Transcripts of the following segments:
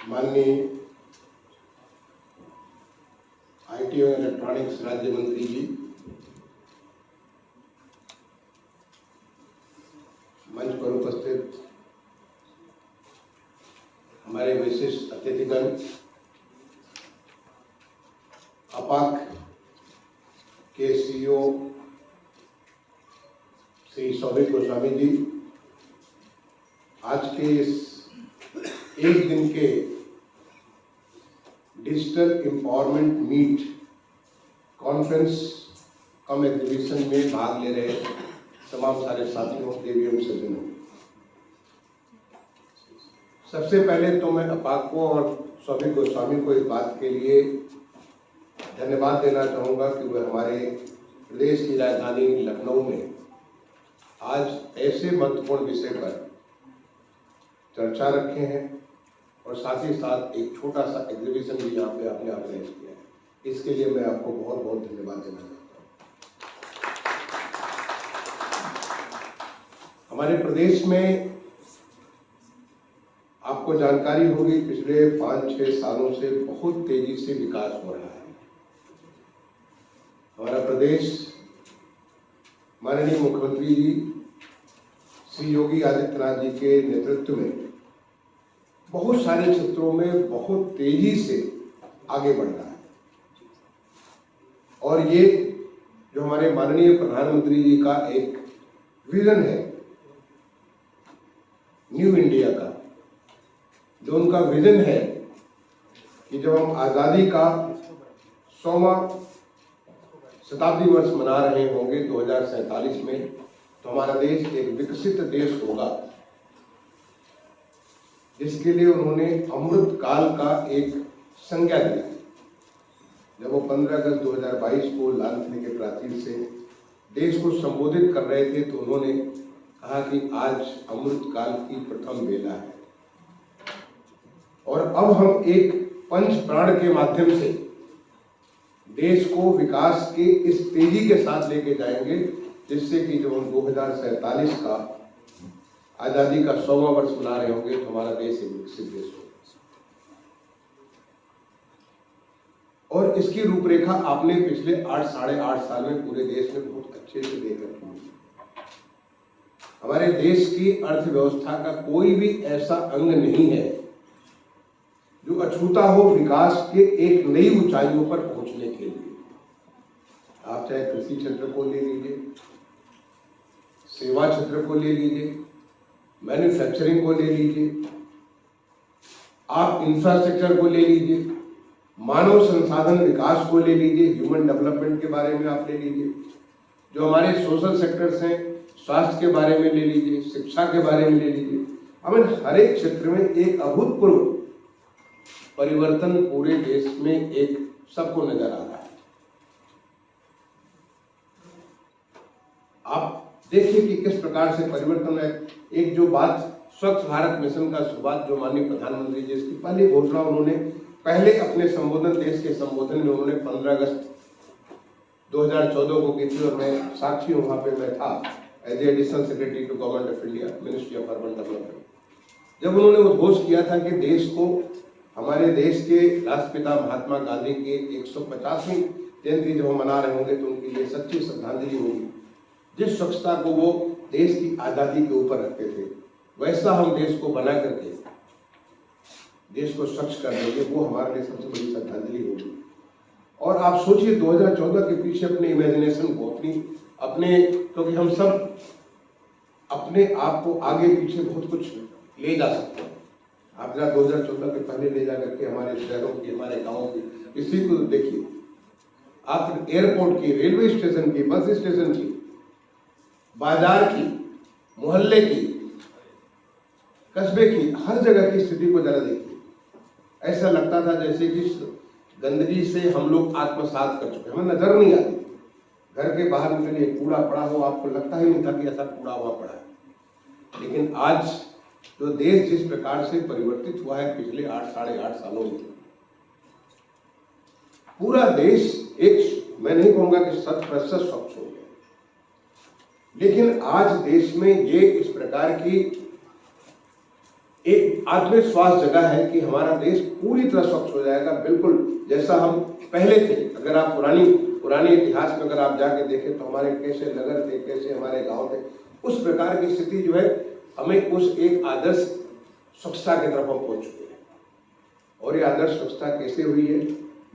माननीय आईटी और इलेक्ट्रॉनिक्स राज्य मंत्री जी, मंच पर उपस्थित हमारे विशिष्ट अतिथिगण, अपाक के सीईओ श्री सौभिक गोस्वामी जी, आज के इस एक दिन के डिजिटल एम्पावरमेंट मीट कॉन्फ्रेंस कम एग्जीबिशन में भाग ले रहे तमाम सारे साथियों, देवियों, सज्जनों, सबसे पहले तो मैं अपाक को और सौभिक गोस्वामी को इस बात के लिए धन्यवाद देना चाहूँगा कि वह हमारे प्रदेश की राजधानी लखनऊ में आज ऐसे महत्वपूर्ण विषय पर चर्चा रखे हैं और साथ ही साथ एक छोटा सा एग्जीबिशन भी यहाँ पे आपने ऑर्गेनाइज किया है। इसके लिए मैं आपको बहुत बहुत धन्यवाद देना चाहता हूँ। हमारे प्रदेश में आपको जानकारी होगी, पिछले 5-6 सालों से बहुत तेजी से विकास हो रहा है। हमारा प्रदेश माननीय मुख्यमंत्री जी श्री योगी आदित्यनाथ जी के नेतृत्व में बहुत सारे क्षेत्रों में बहुत तेजी से आगे बढ़ रहा है और ये जो हमारे माननीय प्रधानमंत्री जी का एक विजन है न्यू इंडिया का, जो उनका विजन है कि जब हम आज़ादी का 100वां शताब्दी वर्ष मना रहे होंगे 2047 में, तो हमारा देश एक विकसित देश होगा, जिसके लिए उन्होंने अमृत काल का एक संज्ञा दिया। जब वो 15 अगस्त 2022 को लाल किले के प्राचीर से देश को संबोधित कर रहे थे, तो उन्होंने कहा कि आज अमृत काल की प्रथम बेला है और अब हम एक पंच प्राण के माध्यम से देश को विकास के इस तेजी के साथ लेके जाएंगे, जिससे कि जब हम 2047 का आजादी का 100वां वर्ष मना रहे होंगे तो हमारा देश एक विकसित देश होगा। और इसकी रूपरेखा आपने पिछले 8-8.5 साल में पूरे देश में बहुत अच्छे से देख रखी है। हमारे देश की अर्थव्यवस्था का कोई भी ऐसा अंग नहीं है जो अछूता हो विकास के एक नई ऊंचाइयों पर पहुंचने के लिए। आप चाहे कृषि क्षेत्र को ले लीजिए, सेवा क्षेत्र को ले लीजिए, मैन्युफैक्चरिंग को ले लीजिए, आप इंफ्रास्ट्रक्चर को ले लीजिए, मानव संसाधन विकास को ले लीजिए, ह्यूमन डेवलपमेंट के बारे में आप ले लीजिए, जो हमारे सोशल सेक्टर्स हैं, स्वास्थ्य के बारे में ले लीजिए, शिक्षा के बारे में ले लीजिए। हमें हर एक क्षेत्र में एक अभूतपूर्व परिवर्तन पूरे देश में एक सबको नजर आ रहा है। आप देखिए कि किस प्रकार से परिवर्तन है। एक जो बात स्वच्छ भारत मिशन का शुरुआत जो माननीय प्रधानमंत्री जी, इसकी पहली घोषणा उन्होंने पहले अपने संबोधन, देश के संबोधन में उन्होंने 15 अगस्त 2014 को की थी और मैं साक्षी हूँ, वहाँ पे मैं था as additional secretary to government of India, ministry of urban development. जब उन्होंने उद्घोष किया था कि देश को, हमारे देश के राष्ट्रपिता महात्मा गांधी के 150वीं जयंती जब हम मना रहे होंगे तो उनके लिए सच्ची श्रद्धांजलि होगी। जिस स्वच्छता को वो देश की आज़ादी के ऊपर रखते थे, वैसा हम देश को बना करके देश को स्वच्छ कर देंगे, वो हमारे लिए सबसे बड़ी श्रद्धांजलि होगी। और आप सोचिए 2014 के पीछे अपने इमेजिनेशन को, अपने क्योंकि हम सब अपने आप को आगे पीछे बहुत कुछ ले जा सकते हैं। आप जरा 2014 के पहले ले जा करके हमारे शहरों की, हमारे गाँव की स्थिति को देखिए। आप एयरपोर्ट की, रेलवे स्टेशन की, बस स्टेशन की, बाजार की, मोहल्ले की, कस्बे की, हर जगह की स्थिति को जरा देखिए। ऐसा लगता था जैसे कि गंदगी से हम लोग आत्मसात कर चुके, हमें नजर नहीं आती। घर के बाहर निकलिए, कूड़ा पड़ा हो, आपको लगता ही नहीं था कि ऐसा कूड़ा हुआ पड़ा है। लेकिन आज जो देश जिस प्रकार से परिवर्तित हुआ है पिछले 8-8.5 सालों में, पूरा देश एक, मैं नहीं कहूंगा कि 100% स्वच्छ हो गया, लेकिन आज देश में ये इस प्रकार की एक आत्मविश्वास जगा है कि हमारा देश पूरी तरह स्वच्छ हो जाएगा, बिल्कुल जैसा हम पहले थे। अगर आप पुरानी इतिहास में अगर आप जाके देखें तो हमारे कैसे नगर थे, कैसे हमारे गांव थे, उस प्रकार की स्थिति जो है हमें उस एक आदर्श स्वच्छता की तरफ हम पहुंच चुके हैं। और ये आदर्श स्वच्छता कैसे हुई है,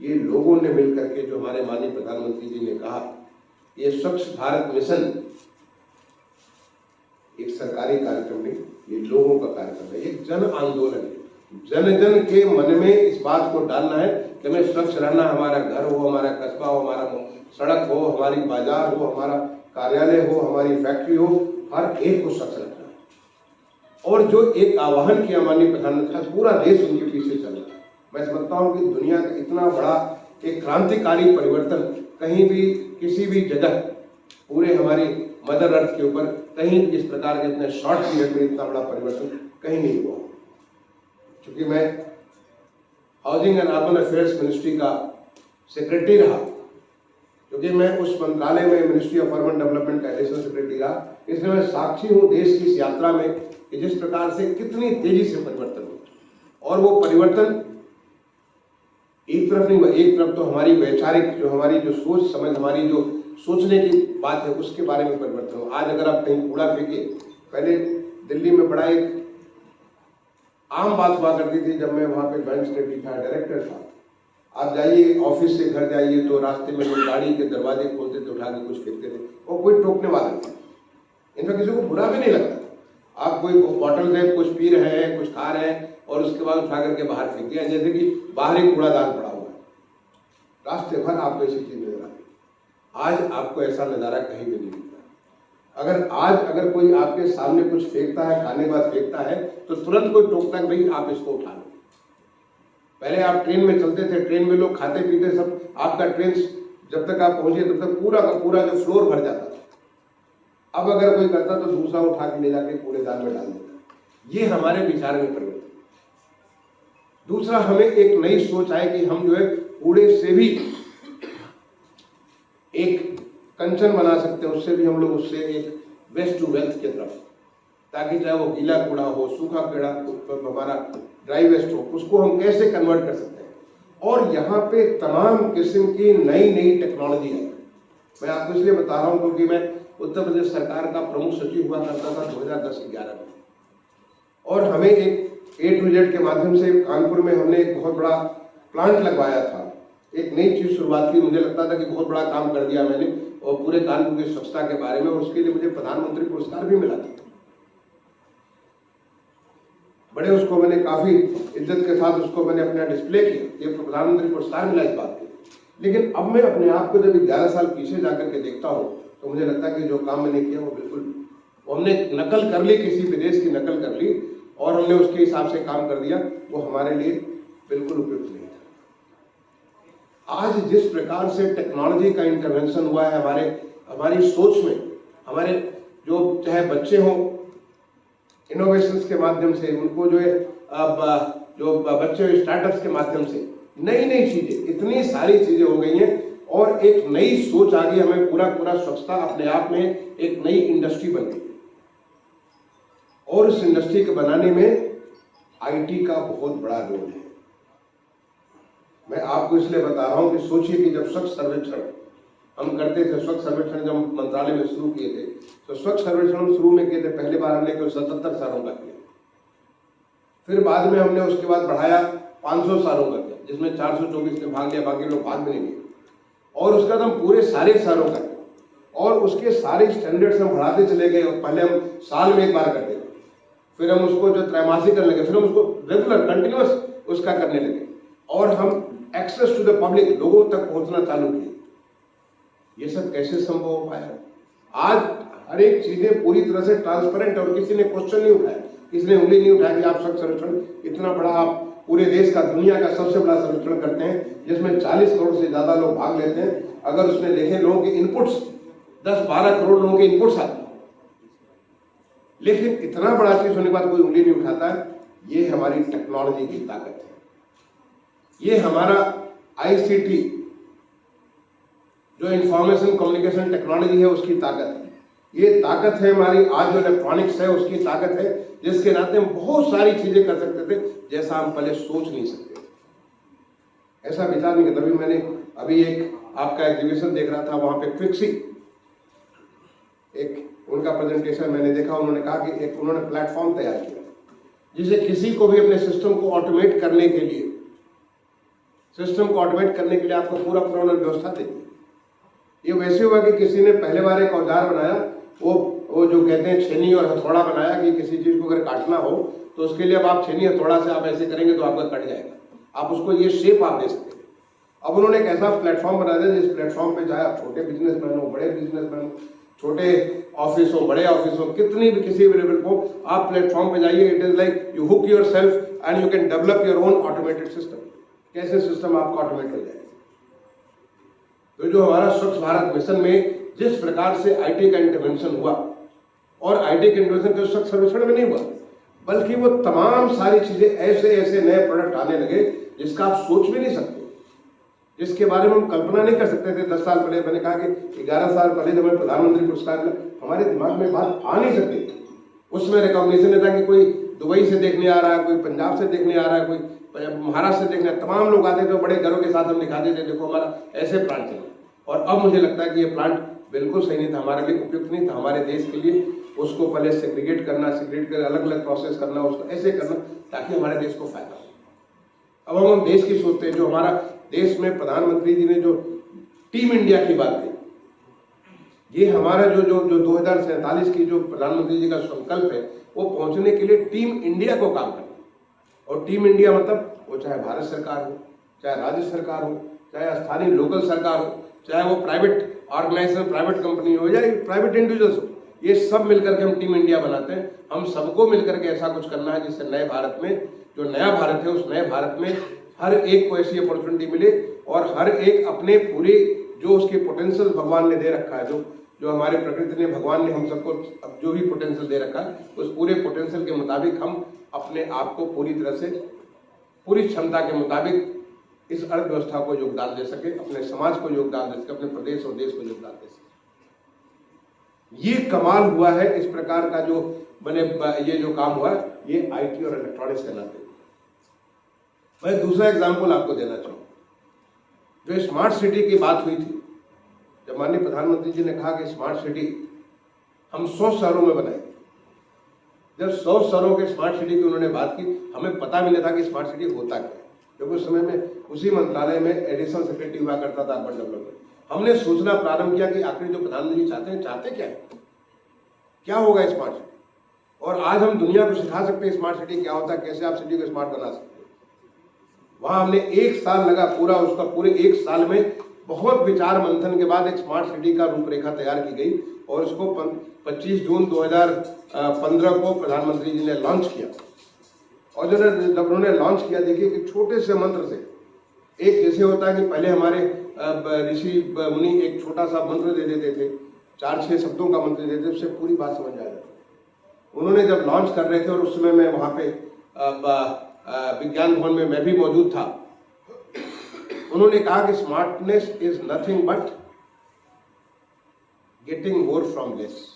ये लोगों ने मिलकर के, जो हमारे माननीय प्रधानमंत्री जी ने कहा, ये स्वच्छ भारत मिशन एक सरकारी कार्यक्रम नहीं, ये लोगों का कार्यक्रम है, एक जन आंदोलन है। जन जन के मन में इस बात को डालना है कि हमें स्वच्छ रहना, हमारा घर हो, हमारा कस्बा हो, हमारा सड़क हो, हमारी बाजार हो, हमारा कार्यालय हो, हमारी फैक्ट्री हो, हर एक को स्वच्छ रखना है। और जो एक आह्वान किया माननीय प्रधानमंत्री, पूरा देश उनके पीछे चल रहा है। मैं समझता हूँ कि दुनिया का इतना बड़ा एक क्रांतिकारी परिवर्तन कहीं भी किसी भी जगह पूरे हमारी मदर अर्थ के ऊपर कहीं इस प्रकार के इतने शॉर्ट पीरियड में इतना बड़ा परिवर्तन कहीं नहीं हुआ। क्योंकि मैं housing and urban affairs ministry का सेक्रेटरी रहा, क्योंकि मैं उस मंत्रालय में मिनिस्ट्री ऑफ अर्बन डेवलपमेंट का एडिशनल सेक्रेटरी रहा, इसलिए मैं साक्षी हूँ देश की इस यात्रा में कि जिस प्रकार से कितनी तेजी से परिवर्तन हुआ। और वो परिवर्तन एक तरफ नहीं हुआ, एक तरफ तो हमारी वैचारिक जो हमारी जो सोच समझ, हमारी जो सोचने की बात है उसके बारे में परिवर्तन हुआ। आज अगर आप कहीं कूड़ा फेंके, पहले दिल्ली में बड़ा एक आम बात हुआ करती थी, जब मैं वहाँ पे जॉइंट सेक्रेटरी था, डायरेक्टर था, आप जाइए ऑफिस से घर जाइए तो रास्ते में लोग गाड़ी के दरवाजे खोलते थे, उठा के कुछ फेंकते थे और कोई टोकने वाला नहीं, इनका किसी को बुरा भी नहीं लगता। आप कोई बॉटल से कुछ पी रहे हैं, कुछ खा रहे हैं और उसके बाद उठा करके बाहर फेंक दिया, जैसे कि बाहर ही कूड़ादान पड़ा हुआ है, रास्ते भर आपको ऐसी चीज नजर आती। आज आपको ऐसा नजारा कहीं भी नहीं मिलता। अगर कोई आपके सामने कुछ फेंकता है, खाने के बाद फेंकता है, तो तुरंत कोई टोकता है भाई आप इसको उठा लो। पहले आप ट्रेन में चलते थे, ट्रेन में लोग खाते पीते सब, आपका ट्रेन जब तक आप पहुंचे तब तक पूरा का पूरा जो फ्लोर भर जाता था। अब अगर कोई करता तो दूसरा उठा के ले जाके कूड़ेदान में डाल देता। ये हमारे विचार में परिवर्तन। दूसरा, हमें एक नई सोच आए कि हम जो है कूड़े से भी एक कंचन बना सकते हैं, उससे भी हम लोग उससे एक वेस्ट टू वेल्थ की तरफ, ताकि चाहे वो गीला कूड़ा हो, सूखा कूड़ा, हमारा ड्राई वेस्ट हो, उसको हम कैसे कन्वर्ट कर सकते हैं। और यहाँ पे तमाम किस्म की नई टेक्नोलॉजी है। मैं आपको इसलिए बता रहा हूँ क्योंकि मैं उत्तर प्रदेश सरकार का प्रमुख सचिव हुआ करता था 2010-11 में, और हमें एक A to Z के माध्यम से कानपुर में हमने एक बहुत बड़ा प्लांट लगवाया था। एक नई चीज शुरुआत की, मुझे लगता था कि बहुत बड़ा काम कर दिया मैंने और पूरे कानपुर की स्वच्छता के बारे में, और उसके लिए मुझे प्रधानमंत्री पुरस्कार भी मिला था। बड़े उसको मैंने काफी इज्जत के साथ उसको मैंने अपना डिस्प्ले किया, ये प्रधानमंत्री पुरस्कार मिला इस बात के। लेकिन अब मैं अपने आप को जब 11 साल पीछे जाकर के देखता हूँ तो मुझे लगता है कि जो काम मैंने किया वो बिल्कुल, हमने नकल कर ली, किसी विदेश की नकल कर ली और हमने उसके हिसाब से काम कर दिया, वो हमारे लिए बिल्कुल उपयुक्त नहीं था। आज जिस प्रकार से टेक्नोलॉजी का इंटरवेंशन हुआ है हमारी सोच में, हमारे जो चाहे बच्चे हों, इनोवेशंस के माध्यम से उनको जो है जो बच्चे स्टार्टअप्स के माध्यम से नई चीजें, इतनी सारी चीजें हो गई हैं और एक नई सोच आ गई। हमें पूरा स्वच्छता अपने आप में एक नई इंडस्ट्री बन गई और उस इंडस्ट्री को बनाने में आईटी का बहुत बड़ा रोल है। मैं आपको इसलिए बता रहा हूं कि सोचिए कि जब स्वच्छ सर्वेक्षण हम करते थे, स्वच्छ सर्वेक्षण जब मंत्रालय में शुरू किए थे, तो स्वच्छ सर्वेक्षण शुरू में किए थे, पहली बार हमने केवल 77 शहरों का किया, फिर बाद में हमने उसके बाद बढ़ाया 500 शहरों का किया, जिसमें 424 ने भाग लिया, बाकी लोग भाग भी नहीं लिए, और उसका हम पूरे सारे शहरों का किया और उसके सारे स्टैंडर्ड्स हम बढ़ाते चले गए। और पहले हम साल में एक बार करते थे, फिर हम उसको जो त्रैमासिक करने लगे, फिर हम उसको रेगुलर कंटिन्यूअस उसका करने लगे और हम एक्सेस टू द पब्लिक, लोगों तक पहुंचना चालू किए। ये सब कैसे संभव हो पाया? आज हर एक चीजें पूरी तरह से ट्रांसपेरेंट, और किसी ने क्वेश्चन नहीं उठाया, किसी ने उंगली नहीं उठाया कि आप स्वच्छ सर्वेक्षण इतना बड़ा, आप पूरे देश का, दुनिया का सबसे बड़ा सर्वेक्षण करते हैं जिसमें 40 करोड़ से ज्यादा लोग भाग लेते हैं। अगर उसमें देखें लोगों के इनपुट्स, 10-12 करोड़ लोगों के इनपुट्स आते हैं, लेकिन इतना बड़ा चीज होने के बाद कोई उंगली नहीं उठाता है। ये हमारी टेक्नोलॉजी की ताकत है, ये हमारा आईसीटी जो इंफॉर्मेशन कम्युनिकेशन टेक्नोलॉजी है उसकी ताकत है, ये ताकत है हमारी आज जो इलेक्ट्रॉनिक्स है उसकी ताकत है, जिसके नाते हम बहुत सारी चीजें कर सकते थे जैसा हम पहले सोच नहीं सकते, ऐसा विचार नहीं करता। तभी मैंने अभी एक आपका एग्जीबिशन देख रहा था, वहां पे क्विक्सी एक उनका प्रेजेंटेशन मैंने देखा। उन्होंने कहा कि एक उन्होंने प्लेटफॉर्म तैयार किया जिसे किसी को भी अपने सिस्टम को ऑटोमेट करने के लिए, आपको पूरा उन्होंने व्यवस्था दे दी। ये वैसे हुआ कि किसी ने पहले बार एक औजार बनाया, वो जो कहते हैं छेनी और हथौड़ा बनाया कि किसी चीज को अगर काटना हो तो उसके लिए अब आप छेनी हथौड़ा से आप ऐसे करेंगे तो आपका कट जाएगा, आप उसको ये शेप आप दे सकते हैं। अब उन्होंने एक ऐसा प्लेटफॉर्म बना दिया जिस प्लेटफॉर्म पे चाहे आप छोटे बिजनेसमैन हो, बड़े बिजनेसमैन हो, छोटे ऑफिस हो, बड़े ऑफिस हो, कितनी भी किसी भी लेवल को आप प्लेटफॉर्म पे जाइए। It is like you hook your self and you can develop your own automated system. कैसे सिस्टम आपका ऑटोमेट हो जाएगा। तो जो हमारा स्वच्छ भारत मिशन में जिस प्रकार से आईटी का इंटरवेंशन हुआ, और आईटी के इंटरवेंशन के स्वच्छ सर्वेक्षण में नहीं हुआ, बल्कि वो तमाम सारी चीजें ऐसे नए प्रोडक्ट आने लगे जिसका आप सोच भी नहीं सकते, जिसके बारे में हम कल्पना नहीं कर सकते थे 10 साल पहले। मैंने कहा कि 11 साल पहले जब हमें प्रधानमंत्री पुरस्कार मिला, हमारे दिमाग में बात आ नहीं सकती। उसमें रिकॉग्निशन था कि कोई दुबई से देखने आ रहा है, कोई पंजाब से देखने आ रहा है, कोई महाराष्ट्र से देखने, तमाम लोग आते थे, बड़े गर्व के साथ हम दिखाते थे, देखो हमारा ऐसे प्लांट चला। और अब मुझे लगता है कि ये प्लांट बिल्कुल सही नहीं था, हमारे लिए उपयुक्त नहीं था। हमारे देश के लिए उसको पहले सेग्रीगेट करना, सेग्रीगेट कर अलग अलग प्रोसेस करना, उसको ऐसे करना ताकि हमारे देश को फायदा हो। अब हम देश की सोचते हैं, जो हमारा देश में प्रधानमंत्री जी ने जो टीम इंडिया की बात कही, ये हमारा जो 2047 की जो प्रधानमंत्री जी का संकल्प है, वो पहुंचने के लिए टीम इंडिया को काम करना। और टीम इंडिया मतलब वो चाहे भारत सरकार हो, चाहे राज्य सरकार हो, चाहे स्थानीय लोकल सरकार हो, चाहे वो प्राइवेट ऑर्गेनाइजेशन, प्राइवेट कंपनी हो या प्राइवेट इंडिविजुअल्स हो, ये सब मिलकर के हम टीम इंडिया बनाते हैं। हम सबको मिलकर के ऐसा कुछ करना है जिससे नए भारत में, जो नया भारत है, उस नए भारत में हर एक को ऐसी अपॉर्चुनिटी मिले और हर एक अपने पूरे जो उसके पोटेंशियल भगवान ने दे रखा है, जो हमारे प्रकृति ने, भगवान ने हम सबको अब जो भी पोटेंशियल दे रखा है, उस पूरे पोटेंशियल के मुताबिक हम अपने आप को पूरी तरह से, पूरी क्षमता के मुताबिक इस अर्थव्यवस्था को योगदान दे सके, अपने समाज को योगदान दे सके, अपने प्रदेश और देश को योगदान दे सके। ये कमाल हुआ है इस प्रकार का जो ये जो काम हुआ, ये आईटी और इलेक्ट्रॉनिक्स के नाते। मैं दूसरा एग्जाम्पल आपको देना चाहूँ। जो स्मार्ट सिटी की बात हुई थी, जब माननीय प्रधानमंत्री जी ने कहा कि स्मार्ट सिटी हम 100 शहरों में बनाएंगे, जब 100 शहरों के स्मार्ट सिटी की उन्होंने बात की, हमें पता भी नहीं था कि स्मार्ट सिटी होता क्या है, क्योंकि उस समय में उसी मंत्रालय में एडिशनल सेक्रेटरी हुआ करता था अर्बन डेवलपमेंट। हमने सोचना प्रारंभ किया कि आखिर जो प्रधानमंत्री चाहते क्या है, क्या होगा स्मार्ट सिटी। और आज हम दुनिया को सिखा सकते हैं स्मार्ट सिटी क्या होता है, कैसे आप सिटी को स्मार्ट बना सकते हैं। वहां हमने 1 साल लगा, पूरे 1 साल में बहुत विचार मंथन के बाद एक स्मार्ट सिटी का रूपरेखा तैयार की गई और उसको 25 जून 2015 को प्रधानमंत्री जी ने लॉन्च किया। और जब उन्होंने लॉन्च किया, देखिए कि छोटे से मंत्र से, एक जैसे होता है कि पहले हमारे ऋषि मुनि एक छोटा सा मंत्र दे देते थे, 4-6 शब्दों का मंत्र दे देते, उससे पूरी बात समझ आ जाती। उन्होंने जब लॉन्च कर रहे थे, और उस समय मैं वहाँ पे विज्ञान भवन में मैं भी मौजूद था, उन्होंने कहा कि smartness is nothing but getting more from less.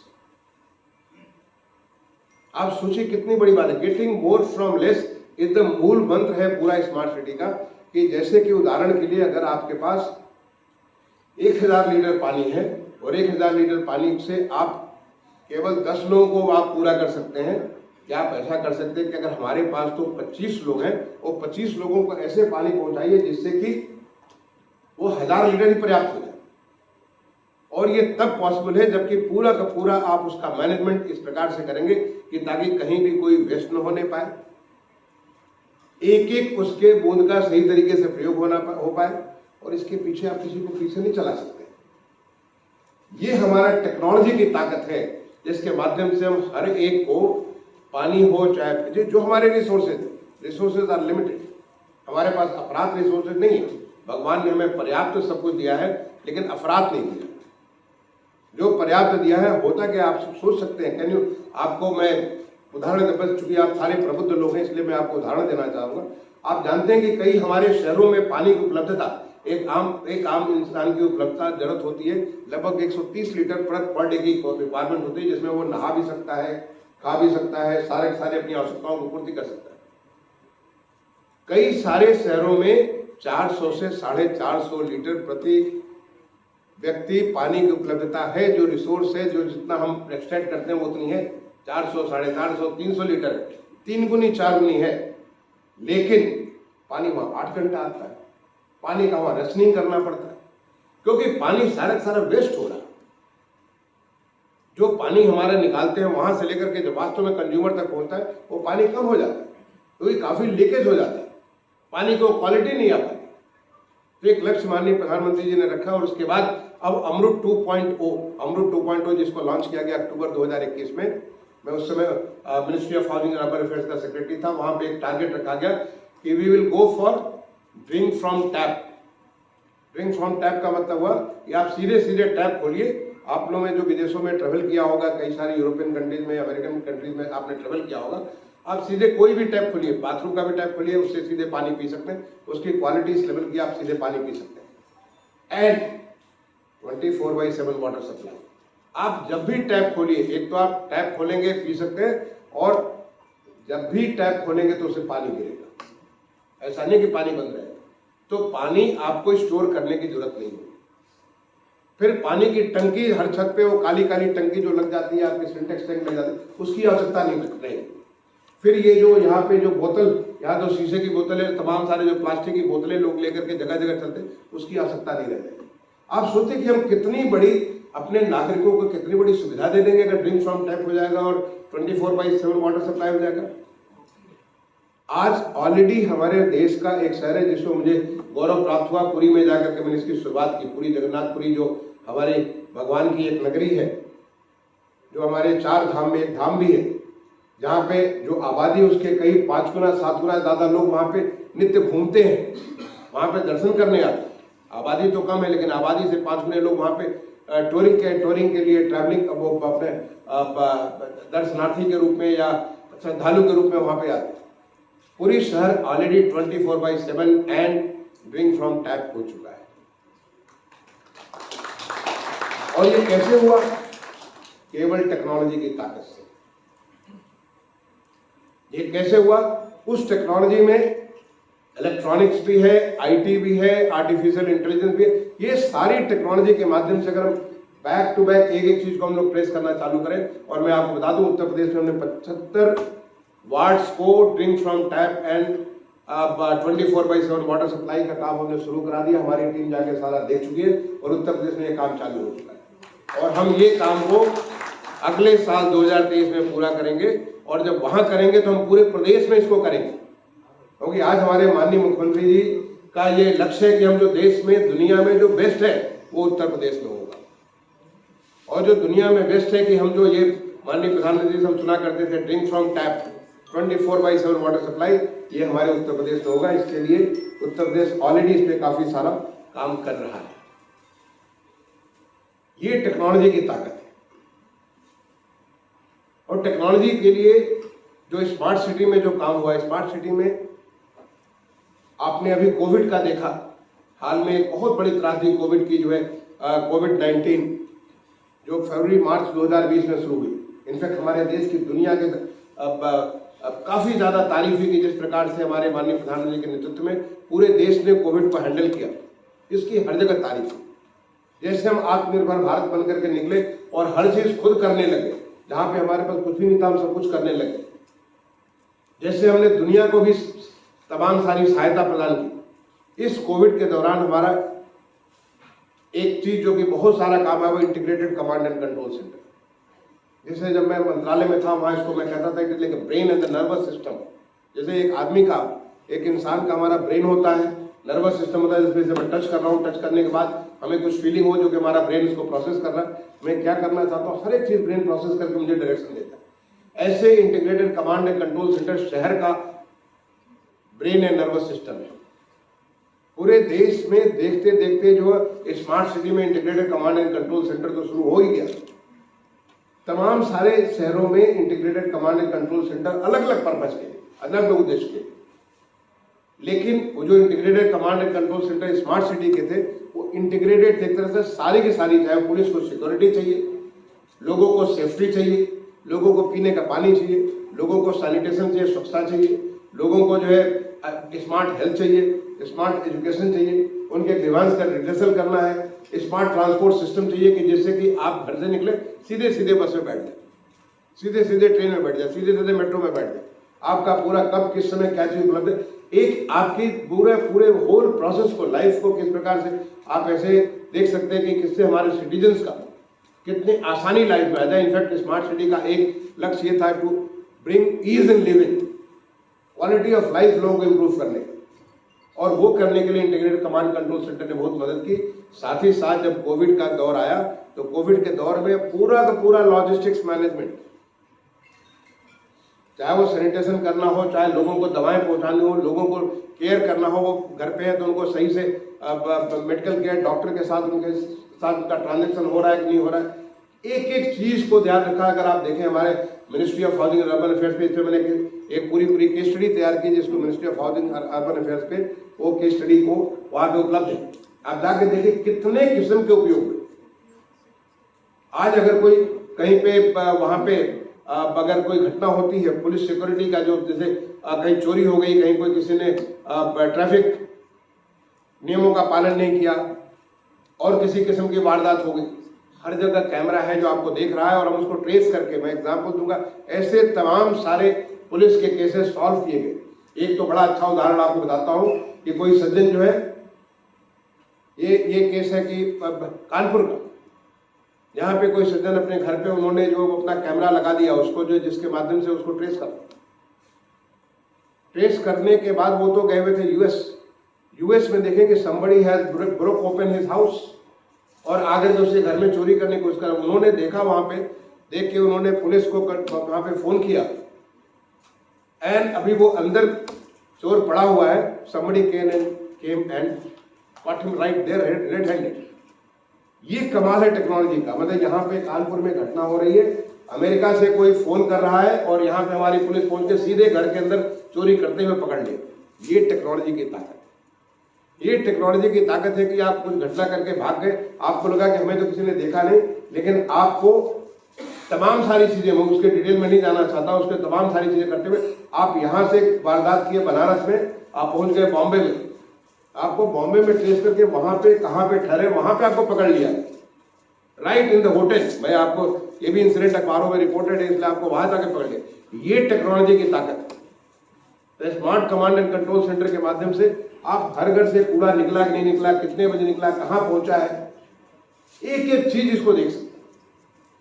आप सोचिए कितनी बड़ी बात है, गेटिंग मोर फ्रॉम लेस एकदम मूल मंत्र है पूरा स्मार्ट सिटी का। कि जैसे कि उदाहरण के लिए, अगर आपके पास 1000 लीटर पानी है और 1000 लीटर पानी से आप केवल 10 लोगों को आप पूरा कर सकते हैं, क्या आप ऐसा कर सकते हैं कि अगर हमारे पास तो 25 लोग हैं, और 25 लोगों को ऐसे पानी पहुंचाइए जिससे कि वो 1000 लीटर ही पर्याप्त हो जाए। और ये तब पॉसिबल है जबकि पूरा का पूरा आप उसका मैनेजमेंट इस प्रकार से करेंगे कि ताकि कहीं भी कोई वेस्ट न होने पाए, एक एक उसके बूंद का सही तरीके से प्रयोग हो पाए, और इसके पीछे आप किसी को पीछे नहीं चला सकते। ये हमारा टेक्नोलॉजी की ताकत है जिसके माध्यम से हम हर एक को, पानी हो चाहे जो हमारे रिसोर्सेज आर लिमिटेड, हमारे पास अफरात रिसोर्सेज नहीं है। भगवान ने हमें पर्याप्त सब कुछ दिया है, लेकिन अफरात नहीं दिया। जो पर्याप्त दिया है, होता क्या आप सोच सकते हैं। कैन यू, आपको मैं उदाहरण दे, चूंकि आप सारे प्रबुद्ध लोग हैं इसलिए मैं आपको उदाहरण देना चाहूंगा। आप जानते हैं कि कई हमारे शहरों में पानी की उपलब्धता, एक आम इंसान की उपलब्धता जरूरत होती है लगभग 130 लीटर पर डे की रिक्वायरमेंट होती है, जिसमें वो नहा भी सकता है, खा भी सकता है, सारे सारे अपनी आवश्यकताओं को पूर्ति कर सकता है। कई सारे शहरों में 400 से 450 लीटर प्रति व्यक्ति पानी की उपलब्धता है। जो रिसोर्स है, जो जितना हम एक्सट्रैक्ट करते हैं वो उतनी है, 400, 450, 300 लीटर, 3 गुनी 4 गुनी है। लेकिन पानी वहाँ 8 घंटा आता है। पानी का वहाँ रसनिंग करना पड़ता है, क्योंकि पानी सारा वेस्ट हो रहा है। जो पानी हमारा निकालते हैं वहां से लेकर के जब वास्तव में कंज्यूमर तक पहुंचता है वो पानी कम हो जाता है, क्योंकि काफी लीकेज हो जाता है, पानी को क्वालिटी नहीं आ पाती। तो एक लक्ष्य माननीय प्रधानमंत्री जी ने रखा और उसके बाद अब अमृत 2.0 जिसको लॉन्च किया गया अक्टूबर 2021 में। मैं उस समय ministry of housing and urban affairs का सेक्रेटरी था। वहां पे एक टारगेट रखा गया कि we will go for drink from tap. Drink from tap का मतलब हुआ कि आप सीधे टैप खोलिए। आप लोगों ने जो विदेशों में ट्रेवल किया होगा, कई सारी यूरोपियन कंट्रीज में, अमेरिकन कंट्रीज में आपने ट्रेवल किया होगा, आप सीधे कोई भी टैप खोलिए, बाथरूम का भी टैप खोलिए, उससे सीधे पानी पी सकते हैं। उसकी क्वालिटी इस लेवल की, आप सीधे पानी पी सकते हैं। And 24/7 water supply. आप जब भी टैप खोलिए, एक तो आप टैप खोलेंगे पी सकते हैं, और जब भी टैप खोलेंगे तो उससे पानी गिरेगा। ऐसा नहीं कि पानी बंद रहेगा। तो पानी आपको स्टोर करने की जरूरत नहीं है। फिर पानी की टंकी हर छत पे, वो काली टंकी जो लग जाती है, आपके सिंटेक्स टैंक लग जाती है, उसकी आवश्यकता नहीं रहेगी। फिर ये जो यहाँ पे जो बोतल, यहाँ तो शीशे की बोतलें, तमाम सारे जो प्लास्टिक की बोतलें लोग लेकर के जगह जगह चलते, उसकी आवश्यकता नहीं रह जाएगी। आप सोचते कि हम कितनी बड़ी अपने नागरिकों को कितनी बड़ी सुविधा दे देंगे अगर ड्रिंक फ्रॉम टैप हो जाएगा और 24/7 वाटर सप्लाई हो जाएगा। आज ऑलरेडी हमारे देश का एक शहर है जिसको मुझे गौरव प्राप्त हुआ, पुरी में जाकर के मैंने इसकी शुरुआत की। पुरी जगन्नाथपुरी जो हमारे भगवान की एक नगरी है, जो हमारे 4 धाम में एक धाम भी है, जहाँ पे जो आबादी उसके कई 5 गुना 7 गुना ज्यादा लोग वहाँ पे नित्य घूमते हैं, वहाँ पे दर्शन करने आते हैं। आबादी तो कम है, लेकिन आबादी से 5 गुने लोग वहाँ पे टूरिंग के लिए, ट्रैवलिंग, वो अपने दर्शनार्थी के रूप में या श्रद्धालु के रूप में वहाँ पे आते हैं। पूरी शहर already 24/7 and drink from tap हो चुका है। और ये कैसे हुआ? केवल टेक्नोलॉजी की ताकत से। ये कैसे हुआ? उस टेक्नोलॉजी में इलेक्ट्रॉनिक्स भी है, आईटी भी है, आर्टिफिशियल इंटेलिजेंस भी है। ये सारी टेक्नोलॉजी के माध्यम से अगर हम बैक टू बैक एक चीज को हम लोग ट्रेस करना चालू करें, और मैं आपको बता दूं उत्तर प्रदेश में हमने 75 वार्ड्स को drink from tap and 24/7 water supply का काम हमने शुरू करा दिया। हमारी टीम जाके सारा देख चुकी है और उत्तर प्रदेश में ये काम चालू हो चुका है। और हम ये काम को अगले साल 2023 में पूरा करेंगे, और जब वहां करेंगे तो हम पूरे प्रदेश में इसको करेंगे, क्योंकि आज हमारे माननीय मुख्यमंत्री जी का ये लक्ष्य है कि हम जो देश में, दुनिया में जो बेस्ट है वो उत्तर प्रदेश में होगा। और जो दुनिया में बेस्ट है कि हम जो ये माननीय प्रधानमंत्री से हम सुना करते थे drink from tap 24/7 water supply, ये हमारे उत्तर प्रदेश में होगा। इसके लिए उत्तर प्रदेश ऑलरेडी इस पर काफी सारा काम कर रहा है। ये टेक्नोलॉजी की ताकत है। और टेक्नोलॉजी के लिए जो स्मार्ट सिटी में जो काम हुआ है, स्मार्ट सिटी में आपने अभी कोविड का देखा, हाल में एक बहुत बड़ी त्रासदी कोविड की जो है, कोविड-19 जो फरवरी मार्च 2020 में शुरू हुई। इनफैक्ट हमारे देश की, दुनिया के अब काफी ज्यादा तारीफ हुई कि जिस प्रकार से हमारे माननीय प्रधानमंत्री के नेतृत्व में पूरे देश ने कोविड को हैंडल किया, इसकी हर जगह तारीफ हुई। जैसे हम आत्मनिर्भर भारत बन करके निकले और हर चीज खुद करने लगे, जहां पे हमारे पास कुछ भी नहीं था हम सब कुछ करने लगे। जैसे हमने दुनिया को भी तमाम सारी सहायता प्रदान की। इस कोविड के दौरान हमारा एक चीज जो कि बहुत सारा काम है वो integrated command and control centre. जैसे जब मैं मंत्रालय में था वहां इसको मैं कहता था it is like brain and the nervous system. जैसे एक आदमी का, एक इंसान का हमारा ब्रेन होता है, नर्वस सिस्टम होता है जिसमें से मैं टच कर रहा हूँ, टच करने के बाद हमें कुछ फीलिंग हो जो कि हमारा ब्रेन इसको प्रोसेस कर रहा है, मैं क्या करना चाहता हूँ, हर एक चीज ब्रेन प्रोसेस करके मुझे डायरेक्शन देता है। ऐसे integrated command and control centre शहर का ब्रेन एंड नर्वस सिस्टम है। पूरे देश में देखते देखते जो स्मार्ट सिटी में integrated command and control centre तो शुरू हो ही गया। तमाम सारे शहरों में integrated command and control centre अलग अलग पर्पज के, अलग अलग उद्देश्य के, लेकिन वो जो integrated command and control centre smart city के थे वो इंटीग्रेटेड थे एक तरह से सारी की सारी, चाहे पुलिस को सिक्योरिटी चाहिए, लोगों को सेफ्टी चाहिए, लोगों को पीने का पानी चाहिए, लोगों को सैनिटेशन चाहिए, स्वच्छता चाहिए, लोगों को जो है स्मार्ट हेल्थ चाहिए, स्मार्ट एजुकेशन चाहिए, उनके ग्रीवांस का रिड्रेसल करना है, स्मार्ट ट्रांसपोर्ट सिस्टम चाहिए कि जिससे कि आप घर से निकले सीधे सीधे बस में बैठ जाए, सीधे सीधे ट्रेन में बैठ जाए, सीधे सीधे मेट्रो में बैठ जाए, आपका पूरा कब किस समय क्या चीज उपलब्ध है, एक आपकी पूरे होल प्रोसेस को, लाइफ को किस प्रकार से आप ऐसे देख सकते हैं कि किससे हमारे सिटीजन्स का कितनी आसानी लाइफ में आ जाए। इनफैक्ट स्मार्ट सिटी का एक लक्ष्य ये था to bring ease in living, quality of life लोगों को इम्प्रूव करने, और वो करने के लिए इंटीग्रेटेड कमांड कंट्रोल सेंटर ने बहुत मदद की। साथ ही साथ जब कोविड का दौर आया तो कोविड के दौर में पूरा का पूरा लॉजिस्टिक्स मैनेजमेंट, चाहे वो सैनिटेशन करना हो, चाहे लोगों को दवाएं पहुंचानी हो, लोगों को केयर करना हो, वो घर पे है तो उनको सही से मेडिकल केयर, डॉक्टर के साथ उनके साथ उनका ट्रांजेक्शन हो रहा है कि नहीं हो रहा है, एक एक चीज को ध्यान रखा। अगर आप देखें हमारे ministry of housing and urban affairs पे इस पे मैंने एक पूरी केस स्टडी तैयार की, जिसको ministry of housing and urban affairs पे वो केस स्टडी को वहां पे उपलब्ध है, आप जाके देखिए कितने किस्म के उपयोग हुए। आज अगर कोई कहीं पे वहां पे अगर कोई घटना होती है, पुलिस सिक्योरिटी का जो, जैसे कहीं चोरी हो गई, कहीं कोई किसी ने ट्रैफिक नियमों का पालन नहीं किया और किसी किस्म की वारदात हो गई, हर जगह कैमरा है जो आपको देख रहा है और हम उसको ट्रेस करके, मैं एग्जांपल दूंगा, ऐसे तमाम सारे पुलिस के केसेस सॉल्व किए गए। एक तो बड़ा अच्छा उदाहरण आपको बताता हूं कि कोई सज्जन जो है, ये केस है कि कानपुर का, यहाँ पे कोई सज्जन अपने घर पे उन्होंने जो अपना कैमरा लगा दिया उसको, जो जिसके माध्यम से उसको ट्रेस करने के बाद वो तो गए हुए थे यूएस में, देखें कि somebody has broke open his house और आगे जो उसके घर में चोरी करने की कोशिश करा, उन्होंने देखा, वहां पे देख के उन्होंने पुलिस को वहां पे फोन किया, एंड अभी वो अंदर चोर पड़ा हुआ है, somebody came and caught him right there red-handed। ये कमाल है टेक्नोलॉजी का। मतलब यहाँ पे कानपुर में घटना हो रही है, अमेरिका से कोई फोन कर रहा है और यहाँ पे हमारी पुलिस पहुंच के सीधे घर के अंदर चोरी करते हुए पकड़ लिया। ये टेक्नोलॉजी की ताकत, ये टेक्नोलॉजी की ताकत है कि आप कुछ घटना करके भाग गए, आपको लगा कि हमें तो किसी ने देखा नहीं, लेकिन आपको तमाम सारी चीजें, मैं उसके डिटेल में नहीं जाना चाहता, उसके तमाम सारी चीजें करते हुए आप यहाँ से वारदात किए बनारस में, आप पहुंच गए बॉम्बे में, आपको बॉम्बे में ट्रेस करके वहां पे कहां पे ठहरे, वहां पे आपको पकड़ लिया, राइट इन द होटल। मैं आपको, ये भी इंसिडेंट अखबारों में रिपोर्टेड है, इसलिए आपको वहां जाके पकड़ लिया। ये टेक्नोलॉजी की ताकत है। Smart command and control centre के माध्यम से आप हर घर से कूड़ा निकला कि नहीं निकला, कितने बजे निकला, कहां पहुंचा है, एक एक चीज इसको देख सकते हैं।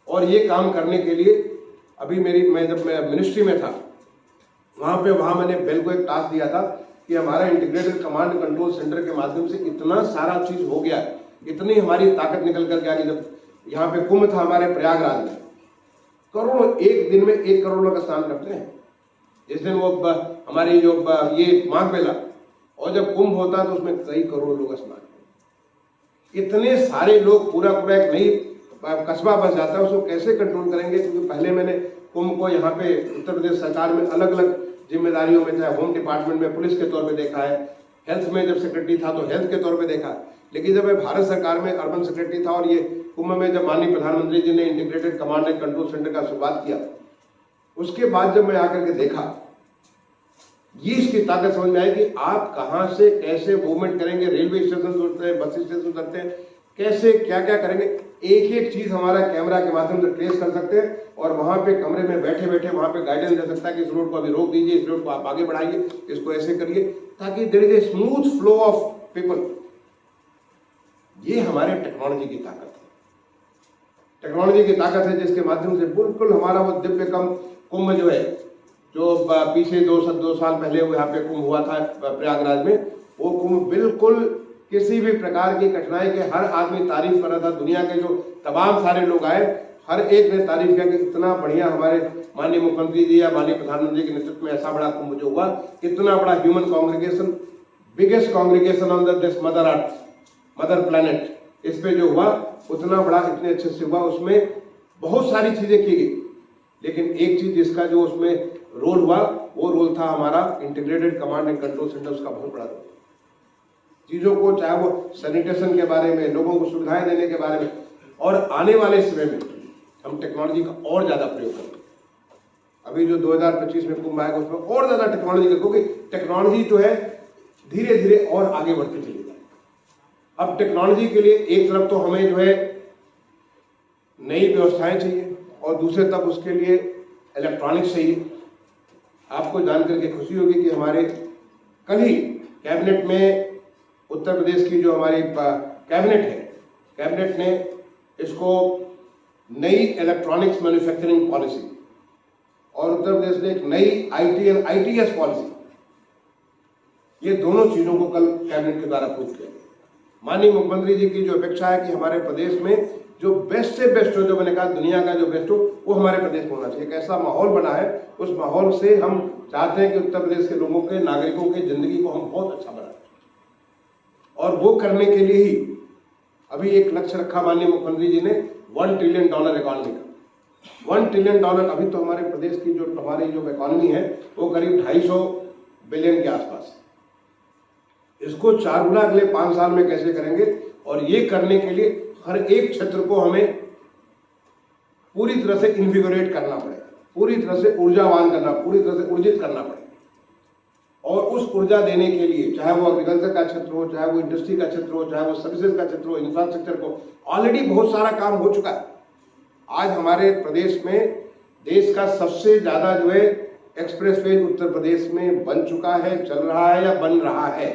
और ये काम करने के लिए अभी मैं जब मिनिस्ट्री में था, वहां मैंने बेल को एक टास्क दिया था कि हमारा इंटीग्रेटेड कमांड कंट्रोल सेंटर के माध्यम से इतना सारा चीज हो गया, इतनी हमारी ताकत निकल कर गया कि जब यहाँ पे कुंभ था हमारे प्रयागराज में, करोड़ों, एक दिन में 1 करोड़ लोग स्नान करते हैं। जिस दिन वो हमारी जो ये माघ मेला, और जब कुंभ होता है तो उसमें कई करोड़ लोग स्नान करते हैं। इतने सारे लोग, पूरा एक नई कस्बा बस जाता है, उसको कैसे कंट्रोल करेंगे? क्योंकि पहले मैंने कुंभ को यहाँ पे उत्तर प्रदेश सरकार में अलग अलग जिम्मेदारियों में, चाहे होम डिपार्टमेंट में पुलिस के तौर पे देखा है, हेल्थ में जब सेक्रेटरी था तो हेल्थ के तौर पे देखा, लेकिन जब मैं भारत सरकार में अर्बन सेक्रेटरी था और ये कुंभ में जब माननीय प्रधानमंत्री जी ने integrated command and control centre का शुरुआत किया, उसके बाद जब मैं आकर के देखा, ये इसकी ताकत समझ में आई कि आप कहां से कैसे मूवमेंट करेंगे, रेलवे स्टेशन उतरते हैं, बस स्टेशन उतरते हैं, कैसे क्या क्या करेंगे, एक एक चीज हमारा कैमरा के माध्यम से ट्रेस कर सकते हैं और वहां पे कमरे में बैठे बैठे वहां पे गाइडेंस दे सकता है कि इस रोड को अभी रोक दीजिए, इस रोड को आप आगे बढ़ाइए, इसको ऐसे करिए, ताकि there is a smooth flow of people. ये हमारे टेक्नोलॉजी की ताकत है, टेक्नोलॉजी की ताकत है, जिसके माध्यम से बिल्कुल हमारा वो दिव्य कुंभ जो है, जो पीछे 2 साल पहले यहाँ पे कुंभ हुआ था प्रयागराज में, वो कुंभ बिल्कुल किसी भी प्रकार की कठिनाई के, हर आदमी तारीफ कर रहा था। दुनिया के जो तमाम सारे लोग आए, हर एक ने तारीफ किया कि इतना बढ़िया हमारे माननीय मुख्यमंत्री जी या माननीय प्रधानमंत्री के नेतृत्व में ऐसा बड़ा कुंभ जो हुआ, इतना बड़ा human congregation, biggest congregation on this mother earth, mother planet, इस पे जो हुआ उतना बड़ा, इतने अच्छे से हुआ। उसमें बहुत सारी चीजें की गई, लेकिन एक चीज जिसका जो उसमें रोल हुआ, वो रोल था हमारा integrated command and control centre, उसका बहुत बड़ा रोल। चीजों को, चाहे वो सैनिटेशन के बारे में, लोगों को सुविधाएं देने के बारे में, और आने वाले समय में हम टेक्नोलॉजी का और ज्यादा प्रयोग करें। अभी जो 2025 में कुंभ आएगा उसमें और ज्यादा टेक्नोलॉजी का, क्योंकि टेक्नोलॉजी जो है धीरे धीरे और आगे बढ़ती चली जाए। अब टेक्नोलॉजी के लिए एक तरफ तो हमें जो है नई व्यवस्थाएं चाहिए और दूसरे तरफ उसके लिए इलेक्ट्रॉनिक्स चाहिए। आपको जानकर के खुशी होगी कि हमारे कल ही कैबिनेट में उत्तर प्रदेश की जो हमारी कैबिनेट है, कैबिनेट ने इसको नई इलेक्ट्रॉनिक्स मैन्युफैक्चरिंग पॉलिसी और उत्तर प्रदेश ने एक नई आईटी एंड आईटीएस पॉलिसी, ये दोनों चीजों को कल कैबिनेट के द्वारा अप्रूव किया गया। माननीय मुख्यमंत्री जी की जो अपेक्षा है कि हमारे प्रदेश में जो बेस्ट से बेस्ट हो, जो मैंने कहा दुनिया का जो बेस्ट हो, वो हमारे प्रदेश में होना चाहिए। एक ऐसा माहौल बना है, उस माहौल से हम चाहते हैं कि उत्तर प्रदेश के लोगों के, नागरिकों की जिंदगी को हम बहुत अच्छा बनाएं और वो करने के लिए ही अभी एक लक्ष्य रखा माननीय मुख्यमंत्री जी ने $1 ट्रिलियन इकोनॉमी का। $1 ट्रिलियन अभी तो हमारे प्रदेश की जो हमारी जो इकोनॉमी है वो करीब 250 बिलियन के आसपास है। इसको 4 गुना अगले 5 साल में कैसे करेंगे, और ये करने के लिए हर एक क्षेत्र को हमें पूरी तरह से इन्विगोरेट करना पड़ेगा, पूरी तरह से ऊर्जावान करना, पूरी तरह से ऊर्जित करना पड़ेगा। और उस ऊर्जा देने के लिए चाहे वो एग्रीकल्चर का क्षेत्र हो, चाहे वो इंडस्ट्री का क्षेत्र हो, चाहे वो सर्विसेज का क्षेत्र हो, इंफ्रास्ट्रक्चर को, ऑलरेडी बहुत सारा काम हो चुका है। आज हमारे प्रदेश में देश का सबसे ज्यादा जो है एक्सप्रेसवे उत्तर प्रदेश में बन चुका है, चल रहा है या बन रहा है।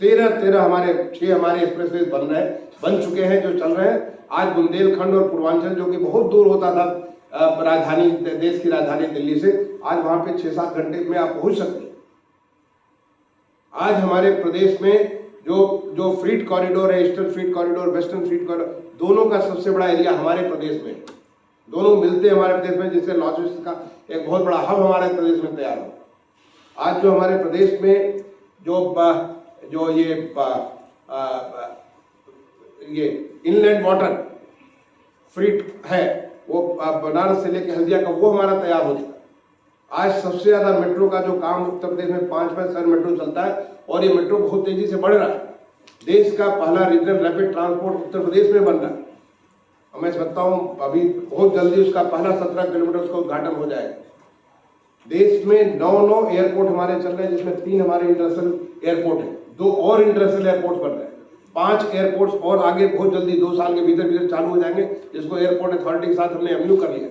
13 हमारे 6 हमारे एक्सप्रेसवे बन चुके हैं जो चल रहे हैं। आज बुंदेलखंड और पूर्वांचल जो कि बहुत दूर होता था राजधानी, देश की राजधानी दिल्ली से, आज वहां पे 6-7 घंटे में आप पहुंच सकते हैं। आज हमारे प्रदेश में जो फ्रीट कॉरिडोर है, ईस्टर्न फ्रीट कॉरिडोर, वेस्टर्न फ्रीट कॉरिडोर, दोनों का सबसे बड़ा एरिया हमारे प्रदेश में, दोनों मिलते हमारे प्रदेश में, जिससे नॉर्थ ईस्ट का एक बहुत बड़ा हब हमारे प्रदेश में तैयार हो। आज जो हमारे प्रदेश में जो ये इनलैंड वाटर फ्रीट है, वो बनारस से लेकर हल्दिया का, वो हमारा तैयार हो चुका। आज सबसे ज्यादा मेट्रो का जो काम उत्तर प्रदेश में 5 शहर मेट्रो चलता है और ये मेट्रो बहुत तेजी से बढ़ रहा है। देश का पहला regional rapid transport Uttar Pradesh में बन रहा है। मैं समझता हूँ अभी बहुत जल्दी उसका पहला 17 किलोमीटर का उद्घाटन हो जाएगा। देश में 9 एयरपोर्ट हमारे चल रहे हैं, जिसमें 3 हमारे इंटरनेशनल एयरपोर्ट है, 2 और इंटरनेशनल एयरपोर्ट बन रहे हैं। 5 एयरपोर्ट्स और आगे बहुत जल्दी 2 साल के भीतर चालू हो जाएंगे, जिसको एयरपोर्ट अथॉरिटी के साथ हमने एमयू कर लिया।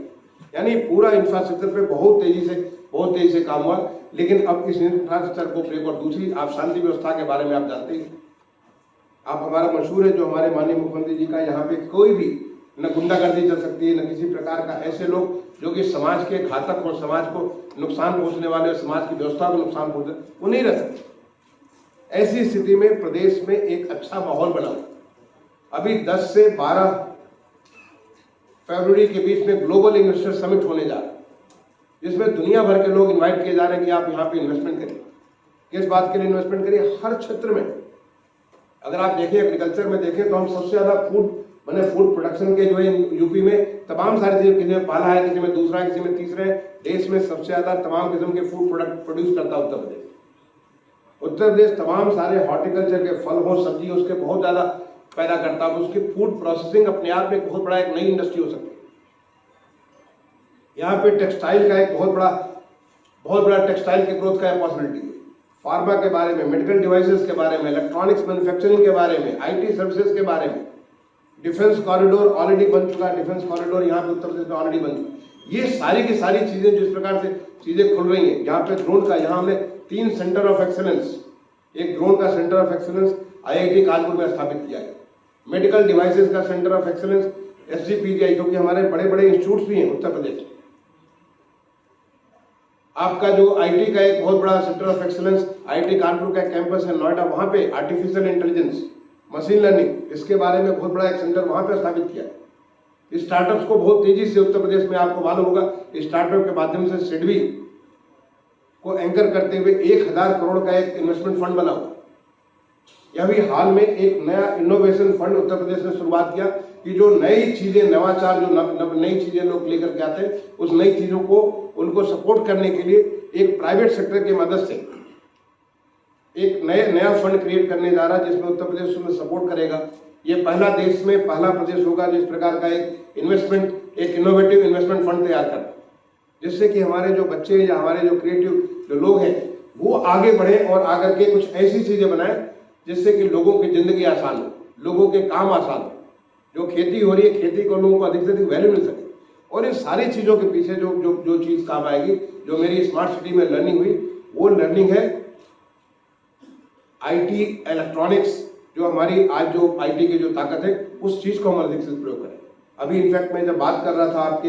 यानी पूरा इंफ्रास्ट्रक्चर पे बहुत तेजी से काम हुआ। लेकिन अब इस इंफ्रास्ट्रक्चर को ब्रेक, और दूसरी आप शांति व्यवस्था के बारे में आप जानते ही, आप हमारा मशहूर है जो हमारे माननीय मुख्यमंत्री जी का, यहाँ पे कोई भी न गुंडागर्दी चल सकती है, न किसी प्रकार का ऐसे लोग जो कि समाज के घातक और समाज को नुकसान पहुंचने वाले और समाज की व्यवस्था को नुकसान पहुंचे, वो नहीं रह सकते। ऐसी स्थिति में प्रदेश में एक अच्छा माहौल बना हुआ। अभी 10 से 12 फरवरी के बीच में ग्लोबल इन्वेस्टर समिट होने जा रहा है, जिसमें दुनिया भर के लोग इनवाइट किए जा रहे हैं कि आप यहाँ पे इन्वेस्टमेंट करिए। किस बात के लिए इन्वेस्टमेंट करिए? हर क्षेत्र में। अगर आप देखें एग्रीकल्चर में देखें तो हम सबसे ज्यादा फूड प्रोडक्शन के जो है यूपी में तमाम सारी चीजें, किसी में पहला है, किसी में दूसरा है, किसी में तीसरा है। देश में सबसे ज्यादा तमाम किस्म के फूड प्रोडक्ट प्रोड्यूस करता है उत्तर प्रदेश। उत्तर प्रदेश तमाम सारे हॉर्टिकल्चर के फल हो, सब्जी, उसके बहुत ज्यादा पैदा करता है। उसकी फूड प्रोसेसिंग अपने आप में बहुत बड़ा एक नई इंडस्ट्री हो सकती है। यहाँ पे टेक्सटाइल का एक बहुत बड़ा टेक्सटाइल के ग्रोथ का पॉसिबिलिटी है। फार्मा के बारे में, मेडिकल डिवाइसेस के बारे में, इलेक्ट्रॉनिक्स मैन्युफैक्चरिंग के बारे में, आईटी सर्विसेज के बारे में, डिफेंस कॉरिडोर ऑलरेडी बन चुका है। डिफेंस कॉरिडोर यहाँ पे उत्तर प्रदेश में ऑलरेडी बन चुका। ये सारी की सारी चीजें जिस प्रकार से चीजें खुल रही हैं, यहाँ पे ड्रोन का, यहाँ हमने 3 सेंटर ऑफ एक्सेलेंस, एक ड्रोन का centre of excellence IIT Kanpur में स्थापित किया है। मेडिकल डिवाइसेस का सेंटर ऑफ एक्सेलेंस SGPGI, क्योंकि हमारे बड़े बड़े इंस्टीट्यूट भी हैं उत्तर प्रदेश। आपका जो IT का एक बहुत बड़ा centre of excellence IIT Kanpur का कैंपस है नोएडा, वहां पे आर्टिफिशियल इंटेलिजेंस, मशीन लर्निंग, इसके बारे में बहुत बड़ा एक सेंटर वहां पे स्थापित किया है। स्टार्टअप्स को बहुत तेजी से उत्तर प्रदेश में, आपको मालूम होगा, स्टार्टअप के माध्यम से सिडबी को एंकर करते हुए 1000 करोड़ का एक इन्वेस्टमेंट फंड बना हुआ। यह भी हाल में एक नया इनोवेशन फंड उत्तर प्रदेश ने शुरुआत किया कि जो नई चीजें, नवाचार, जो नई चीजें लोग लेकर के आते हैं, उस नई चीजों को उनको सपोर्ट करने के लिए एक प्राइवेट सेक्टर की मदद से एक नया फंड क्रिएट करने जा रहा है, जिसमें उत्तर प्रदेश उसमें सपोर्ट करेगा। ये देश में पहला प्रदेश होगा जो इस प्रकार का एक इन्वेस्टमेंट, एक इनोवेटिव इन्वेस्टमेंट फंड तैयार कर। जिससे कि हमारे जो बच्चे या हमारे जो क्रिएटिव जो लोग हैं वो आगे बढ़े और आकर के कुछ ऐसी चीजें बनाएं जिससे कि लोगों की जिंदगी आसान हो, लोगों के काम आसान हो। जो खेती हो रही है, खेती को लोगों को अधिक से अधिक वैल्यू मिल सके। और इन सारी चीजों के पीछे जो जो जो चीज काम आएगी, जो मेरी स्मार्ट सिटी में लर्निंग हुई, वो लर्निंग है आईटी इलेक्ट्रॉनिक्स। जो हमारी आज जो आईटी की जो ताकत है, उस चीज को हम अधिक से प्रयोग करें। अभी इनफैक्ट मैं जब बात कर रहा था, आपके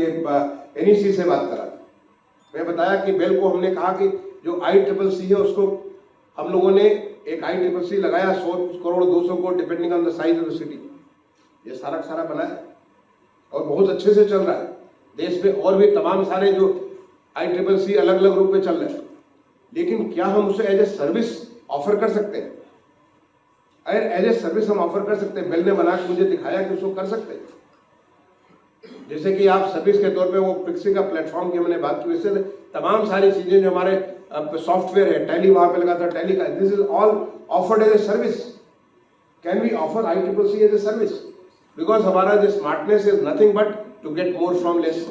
एनईसी से बात कर रहा था, मैं बताया कि बेल को हमने कहा कि जो ICCC है उसको हम लोगों ने एक ICCC लगाया 100 crore 200 crore depending on the size of the city. ये सारा बनाया और बहुत अच्छे से चल रहा है। देश में और भी तमाम सारे जो ICCC अलग अलग रूप में चल रहे हैं, लेकिन क्या हम उसे एज ए सर्विस ऑफर कर सकते हैं? अगर एज ए सर्विस हम ऑफर कर सकते हैं, बेल ने बना के मुझे दिखाया कि उसको कर सकते हैं। जैसे कि आप सर्विस के तौर पे वो पिक्सी का प्लेटफॉर्म की मैंने बात की, वैसे तमाम सारी चीजें जो हमारे सॉफ्टवेयर है, टैली वहां पे लगा था, टैली का, this is all offered as a service. Can we offer ICCC as a service? Because हमारा जो smartness is nothing but to get more from less.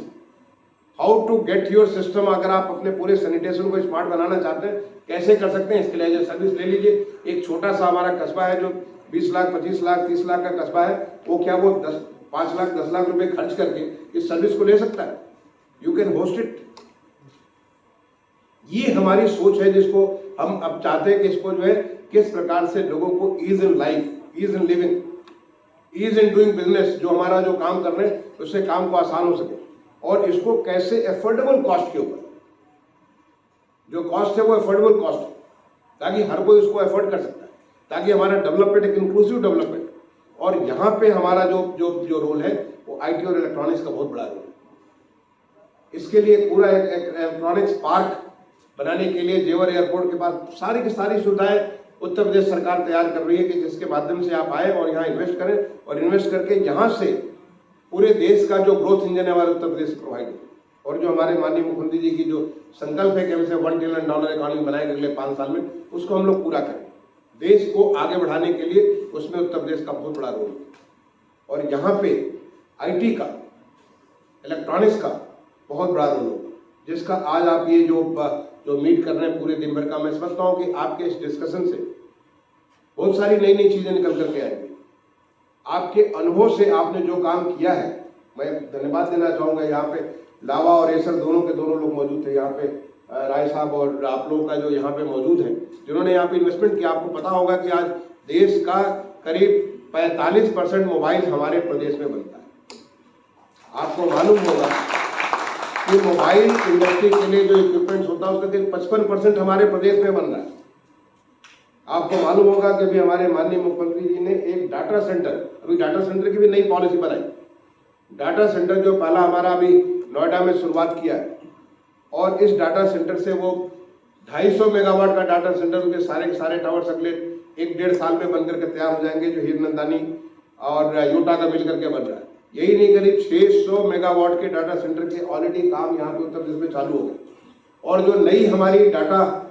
How to get your system, अगर आप अपने पूरे सैनिटेशन को smart बनाना चाहते हैं, कैसे कर सकते हैं? इसके लिए एज ए सर्विस ले लीजिए। एक छोटा सा हमारा कस्बा है जो 20 लाख 25 लाख 30 लाख का कस्बा है, वो क्या वो 5 लाख 10 लाख रुपए खर्च करके इस सर्विस को ले सकता है? You can host it. ये हमारी सोच है जिसको हम अब चाहते हैं कि इसको जो है किस प्रकार से लोगों को ease in life, ease in living, ease in doing business, जो हमारा जो काम कर रहे हैं उससे काम को आसान हो सके, और इसको कैसे एफोर्डेबल कॉस्ट के ऊपर, जो कॉस्ट है वो एफोर्डेबल कॉस्ट है, ताकि हर कोई उसको एफोर्ड कर सकता है, ताकि हमारा डेवलपमेंट एक इंक्लूसिव डेवलपमेंट। और यहाँ पे हमारा जो जो जो रोल है वो आईटी और इलेक्ट्रॉनिक्स का बहुत बड़ा रोल है। इसके लिए पूरा एक इलेक्ट्रॉनिक्स पार्क बनाने के लिए जेवर एयरपोर्ट के पास सारी की सारी सुविधाएं उत्तर प्रदेश सरकार तैयार कर रही है कि जिसके माध्यम से आप आए और यहाँ इन्वेस्ट करें, और इन्वेस्ट करके यहाँ से पूरे देश का जो ग्रोथ इंजन है हमारे उत्तर प्रदेश प्रोवाइड है। और जो हमारे माननीय मुख्यमंत्री जी की जो संकल्प है कि हमसे $1 ट्रिलियन इकोनॉमी बनाएंगे अगले 5 साल में, उसको हम लोग पूरा करें। देश को आगे बढ़ाने के लिए उसमें उत्तर प्रदेश का बहुत बड़ा रोल है। और यहाँ पे आईटी का, इलेक्ट्रॉनिक्स का बहुत बड़ा रोल होगा, जिसका आज आप ये जो मीट कर रहे हैं पूरे दिन भर का, मैं समझता हूँ कि आपके इस डिस्कशन से बहुत सारी नई नई चीजें निकल करके आएंगी। आपके अनुभव से आपने जो काम किया है, मैं धन्यवाद देना चाहूँगा। यहाँ पे लावा और एसर दोनों के दोनों लोग मौजूद थे यहाँ पे, राय साहब और आप लोगों का जो यहाँ पे मौजूद है, जिन्होंने यहाँ पे इन्वेस्टमेंट किया। आपको पता होगा कि आज देश का करीब 45% मोबाइल हमारे प्रदेश में बनता है। आपको मालूम होगा कि मोबाइल इंडस्ट्री के लिए जो इक्विपमेंट्स होता है उसका करीब 55% हमारे प्रदेश में बन रहा है। आपको मालूम होगा कि अभी हमारे माननीय मुख्यमंत्री जी ने एक डाटा सेंटर, अभी डाटा सेंटर की भी नई पॉलिसी बनाई। डाटा सेंटर जो पहला हमारा अभी नोएडा में शुरुआत किया है, और इस डाटा सेंटर से वो 250 मेगावाट का डाटा सेंटर, उनके सारे टावर्स अगले 1-1.5 साल में बनकर के तैयार हो जाएंगे, जो हीरनंदानी और योटा का मिलकर के बन रहा है। यही नहीं, करीब 600 मेगावाट के डाटा सेंटर के ऑलरेडी काम यहाँ पे उत्तर प्रदेश में चालू हो गए। और जो नई हमारी डाटा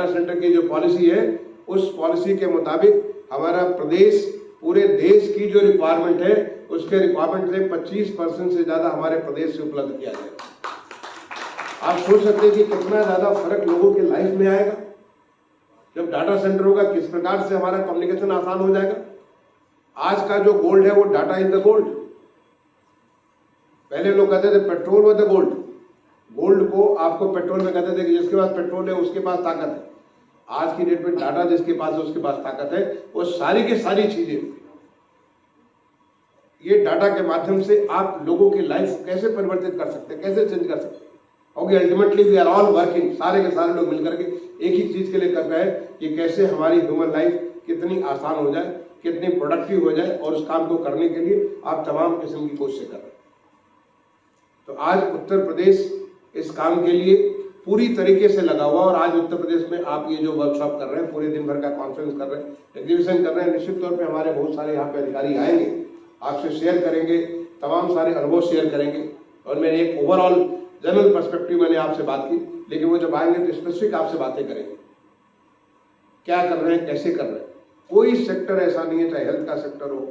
सेंटर की जो पॉलिसी है, उस पॉलिसी के मुताबिक हमारा प्रदेश पूरे देश की जो रिक्वायरमेंट है उसके रिक्वायरमेंट से 25% से ज्यादा हमारे प्रदेश से उपलब्ध किया जाएगा। आप सोच सकते हैं कि कितना ज्यादा फर्क लोगों के लाइफ में आएगा जब डाटा सेंटर होगा, किस प्रकार से हमारा कम्युनिकेशन आसान हो जाएगा। आज का जो गोल्ड है वो डाटा इज द गोल्ड। पहले लोग कहते थे पेट्रोल व द गोल्ड, गोल्ड को आपको पेट्रोल में कहते थे कि जिसके पास पेट्रोल है उसके पास ताकत है। आज की डेट में डाटा जिसके पास है उसके पास ताकत है। वो सारी की सारी चीजें ये डाटा के माध्यम से आप लोगों की लाइफ कैसे परिवर्तित कर सकते हैं, कैसे चेंज कर सकते हैं। और ultimately we are all working, सारे के सारे लोग मिलकर के एक ही चीज के लिए कर रहे हैं कि कैसे हमारी ह्यूमन लाइफ कितनी आसान हो जाए, कितनी प्रोडक्टिव हो जाए, और उस काम को करने के लिए आप तमाम किस्म की कोशिशें कर रहे हैं। तो आज उत्तर प्रदेश इस काम के लिए पूरी तरीके से लगा हुआ, और आज उत्तर प्रदेश में आप ये जो वर्कशॉप कर रहे हैं, पूरे दिन भर का कॉन्फ्रेंस कर रहे हैं, एग्जीबिशन कर रहे हैं, निश्चित तौर पे हमारे बहुत सारे यहाँ पे अधिकारी आएंगे, आपसे शेयर करेंगे, तमाम सारे अनुभव शेयर करेंगे। और मैंने एक ओवरऑल जनरल पर्सपेक्टिव मैंने आपसे बात की, लेकिन वो जब आएंगे तो स्पेसिफिक आपसे बातें करेंगे, क्या कर रहे हैं, कैसे कर रहे हैं। कोई सेक्टर ऐसा नहीं है, चाहे हेल्थ का सेक्टर हो,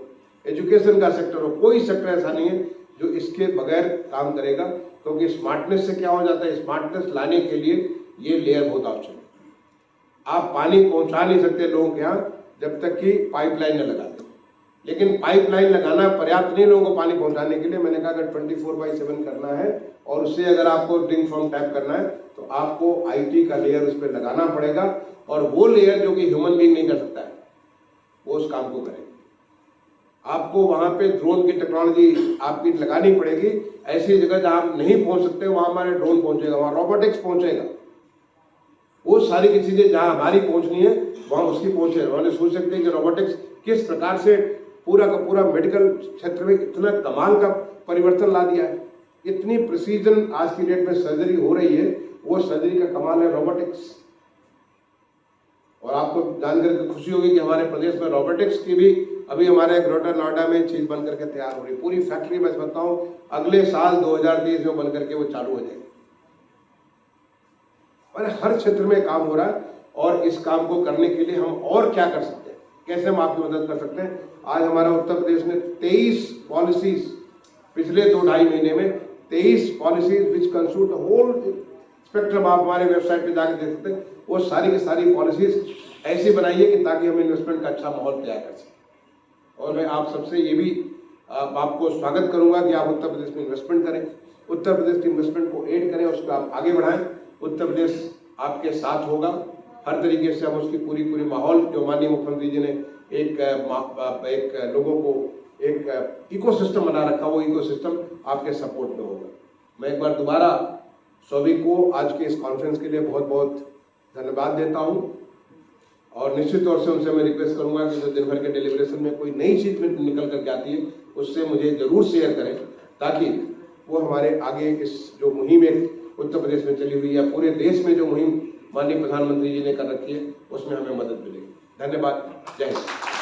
एजुकेशन का सेक्टर हो, कोई सेक्टर ऐसा नहीं है जो इसके बगैर काम करेगा, क्योंकि स्मार्टनेस से क्या हो जाता है, स्मार्टनेस लाने के लिए ये लेयर बहुत आवश्यक है। आप पानी पहुंचा नहीं सकते लोगों के यहाँ जब तक कि पाइपलाइन न लगा दें, लेकिन पाइपलाइन लगाना पर्याप्त नहीं लोगों को पानी पहुंचाने के लिए। मैंने कहा अगर 24/7 करना है और उससे अगर आपको ड्रिंक फ्रॉम टैप करना है तो आपको आईटी का लेयर उस पर लगाना पड़ेगा, और वो लेयर जो कि ह्यूमन बीइंग नहीं कर सकता है वो उस काम को करेगा। आपको वहां पे ड्रोन की टेक्नोलॉजी आपकी लगानी पड़ेगी। ऐसी जगह जहां आप नहीं पहुंच सकते वहां हमारे ड्रोन पहुंचेगा, वहां रोबोटिक्स पहुंचेगा। वो सारी की चीजें जहां हमारी पहुंचनी है वहां उसकी पहुंचे। उन्होंने सोच सकते हैं कि रोबोटिक्स किस प्रकार से पूरा का पूरा मेडिकल क्षेत्र में इतना कमाल का परिवर्तन ला दिया है। इतनी प्रिसीजन आज की डेट में सर्जरी हो रही है, वो सर्जरी का कमाल है रोबोटिक्स। और आपको जानकर के खुशी होगी कि हमारे प्रदेश में रोबोटिक्स की भी अभी हमारे ग्रेटर नोएडा में चीज बन करके तैयार हो रही है। पूरी फैक्ट्री मैं बताऊं अगले साल 2023 में बन करके वो चालू हो जाएगी। और हर क्षेत्र में काम हो रहा है, और इस काम को करने के लिए हम और क्या कर सकते हैं, कैसे हम आपकी मदद कर सकते हैं। आज हमारा उत्तर प्रदेश ने 23 पॉलिसीज, पिछले 2-2.5 महीने में 23 policies which constitute whole spectrum, आप हमारे वेबसाइट पे जाकर देख सकते हैं। वो सारी की सारी पॉलिसीज ऐसी बनाइए कि ताकि हम इन्वेस्टमेंट का अच्छा माहौल तैयार कर सकें। और मैं आप सबसे ये भी आपको स्वागत करूंगा कि आप उत्तर प्रदेश में इन्वेस्टमेंट करें, उत्तर प्रदेश की इन्वेस्टमेंट को एड करें, उसको आप आगे बढ़ाएं। उत्तर प्रदेश आपके साथ होगा हर तरीके से। हम उसकी पूरी माहौल जो माननीय मुख्यमंत्री जी ने एक लोगों को एक इकोसिस्टम बना रखा, वो इकोसिस्टम आपके सपोर्ट में होगा। मैं एक बार दोबारा सभी को आज के इस कॉन्फ्रेंस के लिए बहुत बहुत धन्यवाद देता हूं, और निश्चित तौर से उनसे मैं रिक्वेस्ट करूंगा कि जो दिन भर के डिलीब्रेशन में कोई नई चीज में निकल करके आती है उससे मुझे जरूर शेयर करें, ताकि वो हमारे आगे इस जो मुहिम उत्तर प्रदेश में चली हुई है, पूरे देश में जो मुहिम माननीय प्रधानमंत्री जी ने कर रखी है, उसमें हमें मदद मिलेगी। धन्यवाद। जय हिंद।